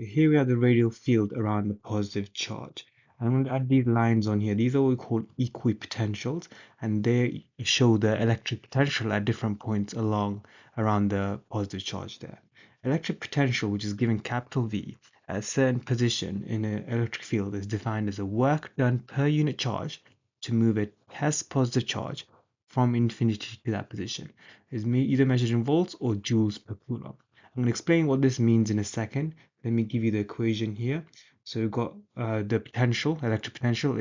Here we have the radial field around the positive charge. I'm going to add these lines on here. These are what we call equipotentials, and they show the electric potential at different points around the positive charge there. Electric potential, which is given capital V, at a certain position in an electric field is defined as the work done per unit charge to move a test positive charge from infinity to that position. It's either measured in volts or joules per coulomb. I'm going to explain what this means in a second. Let me give you the equation here. So we've got the potential, electric potential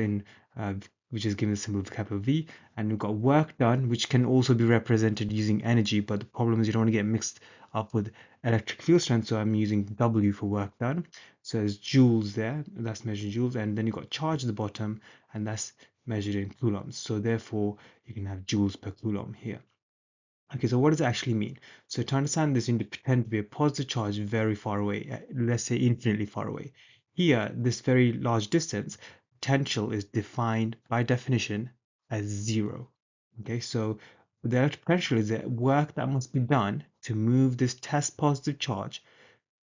which is given the symbol of capital V, and we've got work done, which can also be represented using energy, but the problem is you don't want to get mixed up with electric field strength, so I'm using W for work done. So there's joules there, that's measured in joules, and then you've got charge at the bottom, and that's measured in coulombs. So therefore, you can have joules per coulomb here. Okay, so what does it actually mean? So to understand this, you need to pretend to be a positive charge very far away, let's say infinitely far away. Here, this very large distance, potential is defined by definition as zero. Okay, so the electric potential is the work that must be done to move this test positive charge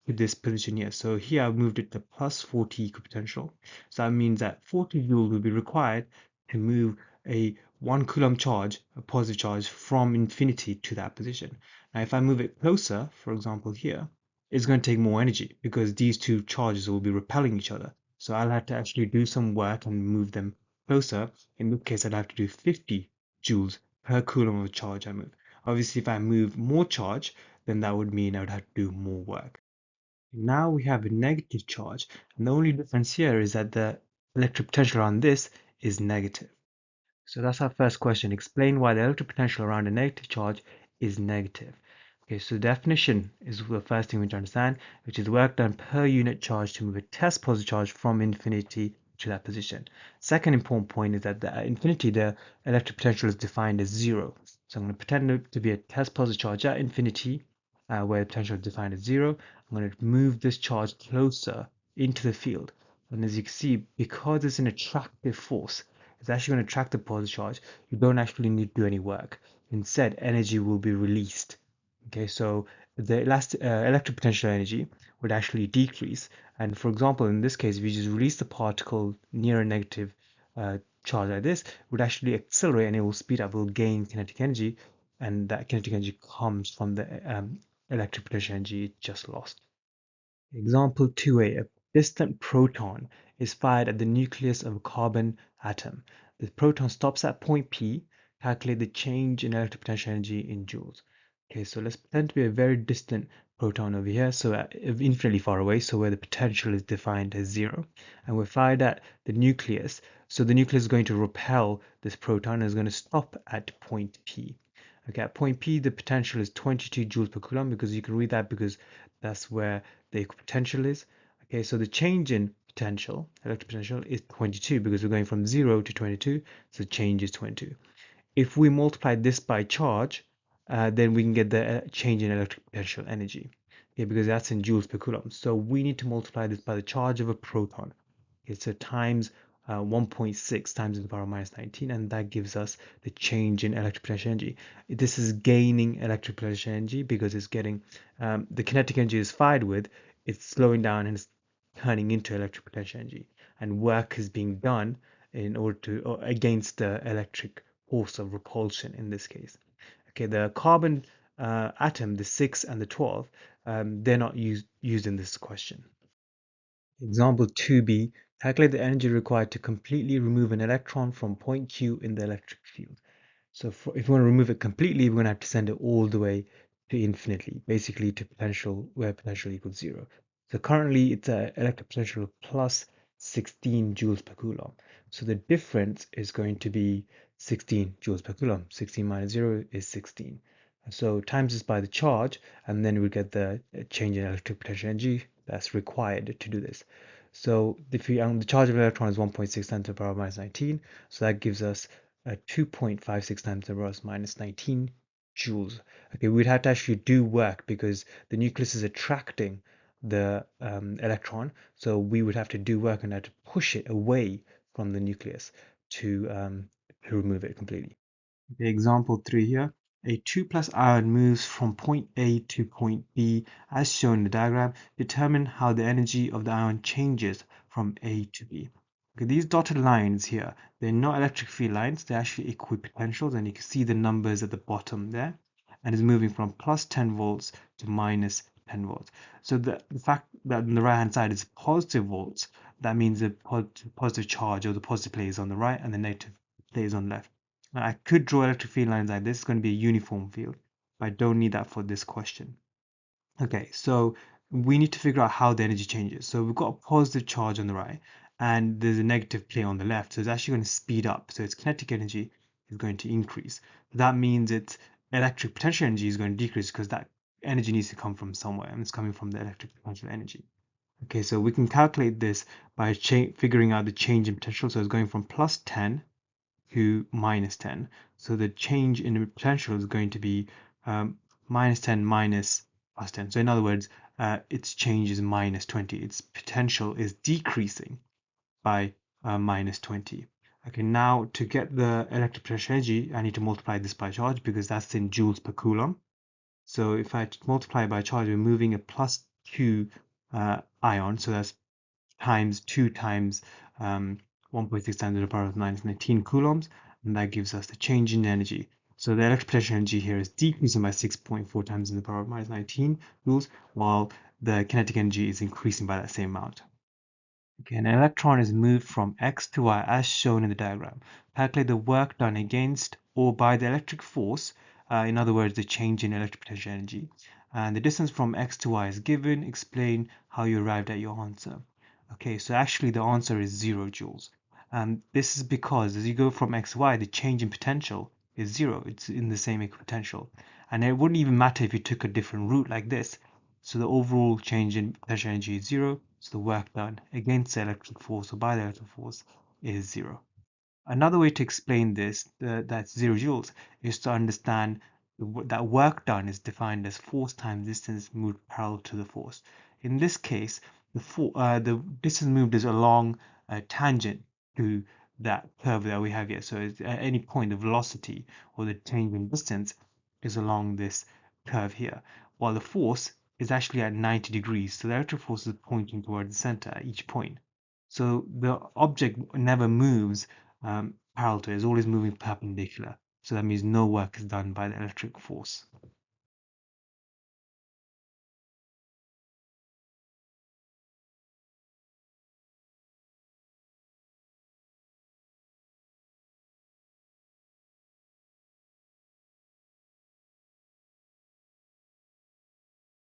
to this position here. So here I've moved it to plus 40 equipotential. So that means that 40 joules will be required to move a 1 coulomb charge, a positive charge, from infinity to that position. Now, if I move it closer, for example here, it's going to take more energy because these two charges will be repelling each other. So I'll have to actually do some work and move them closer. In this case, I'd have to do 50 joules per coulomb of charge I move. Obviously, if I move more charge, then that would mean I would have to do more work. Now we have a negative charge, and the only difference here is that the electric potential around this is negative. So that's our first question. Explain why the electric potential around a negative charge is negative. Okay, so the definition is the first thing we need to understand, which is work done per unit charge to move a test positive charge from infinity to that position. Second important point is that at infinity, the electric potential is defined as zero. So I'm going to pretend it to be a test positive charge at infinity, where the potential is defined as zero. I'm going to move this charge closer into the field. And as you can see, because it's an attractive force, it's actually going to attract the positive charge. You don't actually need to do any work. Instead, energy will be released. Okay, so the electric potential energy would actually decrease. And for example, in this case, if you just release the particle near a negative charge like this, it would actually accelerate and it will speed up, it will gain kinetic energy. And that kinetic energy comes from the electric potential energy just lost. Example 2a, a distant proton is fired at the nucleus of a carbon atom. The proton stops at point P. Calculate the change in electric potential energy in joules. Okay, so let's pretend to be a very distant proton over here, so infinitely far away, so where the potential is defined as zero. And we're fired at the nucleus, so the nucleus is going to repel this proton and is going to stop at point P. Okay, at point P, the potential is 22 joules per coulomb because you can read that because that's where the potential is. Okay, so the change in potential, electric potential, is 22 because we're going from 0 to 22, so the change is 22. If we multiply this by charge, then we can get the change in electric potential energy. Okay, because that's in joules per coulomb. So we need to multiply this by the charge of a proton. Okay, so times 1.6 times 10 to the power minus 19, and that gives us the change in electric potential energy. This is gaining electric potential energy because it's getting the kinetic energy is fired with, it's slowing down and it's turning into electric potential energy, and work is being done in order to or against the electric force of repulsion in this case. Okay, the carbon atom, the 6 and the 12, they're not used in this question. Example 2b, calculate the energy required to completely remove an electron from point Q in the electric field. So if we want to remove it completely, we're going to have to send it all the way to infinitely, basically to potential where potential equals zero. So currently it's an electric potential of plus 16 joules per coulomb. So the difference is going to be 16 joules per coulomb. 16 minus 0 is 16. So times this by the charge, and then we get the change in electric potential energy that's required to do this. So the charge of an electron is 1.6 times 10 to the power minus 19. So that gives us 2.56 times 10 to the power minus 19 joules. Okay, we'd have to actually do work because the nucleus is attracting the electron. So we would have to do work and have to push it away from the nucleus to remove it completely. Okay, example 3 here. A 2 plus ion moves from point A to point B as shown in the diagram. Determine how the energy of the ion changes from A to B. Okay, these dotted lines here, they're not electric field lines, they're actually equipotentials, and you can see the numbers at the bottom there. And it's moving from plus 10 volts to minus 10 volts. So the fact that on the right hand side is positive volts, that means the positive charge or the positive plate is on the right and the negative plate is on the left. Now, I could draw electric field lines like this. It's going to be a uniform field, but I don't need that for this question. Okay, so we need to figure out how the energy changes. So we've got a positive charge on the right, and there's a negative plate on the left. So it's actually going to speed up. So its kinetic energy is going to increase. That means its electric potential energy is going to decrease because that energy needs to come from somewhere, and it's coming from the electric potential energy. Okay, so we can calculate this by figuring out the change in potential. So it's going from plus 10 to minus 10. So the change in the potential is going to be minus 10 minus plus 10. So in other words, its change is minus 20. Its potential is decreasing by minus 20. Okay, now to get the electric potential energy, I need to multiply this by charge because that's in joules per coulomb. So if I multiply by charge, we're moving a plus 2 ion. So that's times 2 times 1.6 times 10 to the power of minus 19 coulombs, and that gives us the change in energy. So the electric potential energy here is decreasing by 6.4 times 10 to the power of minus 19 joules, while the kinetic energy is increasing by that same amount. Okay, an electron is moved from x to y as shown in the diagram. Calculate the work done against or by the electric force, in other words, the change in electric potential energy. And the distance from x to y is given. Explain how you arrived at your answer. Okay, so actually the answer is 0 joules. This is because as you go from x to y, the change in potential is 0. It's in the same equipotential. And it wouldn't even matter if you took a different route like this. So the overall change in potential energy is 0. So the work done against the electric force or by the electric force is 0. Another way to explain this, that's 0 joules, is to understand that work done is defined as force times distance moved parallel to the force. In this case, the distance moved is along a tangent to that curve that we have here. So at any point, the velocity or the change in distance is along this curve here, while the force is actually at 90 degrees. So the electric force is pointing towards the center at each point. So the object never moves parallel to it, is always moving perpendicular. So that means no work is done by the electric force.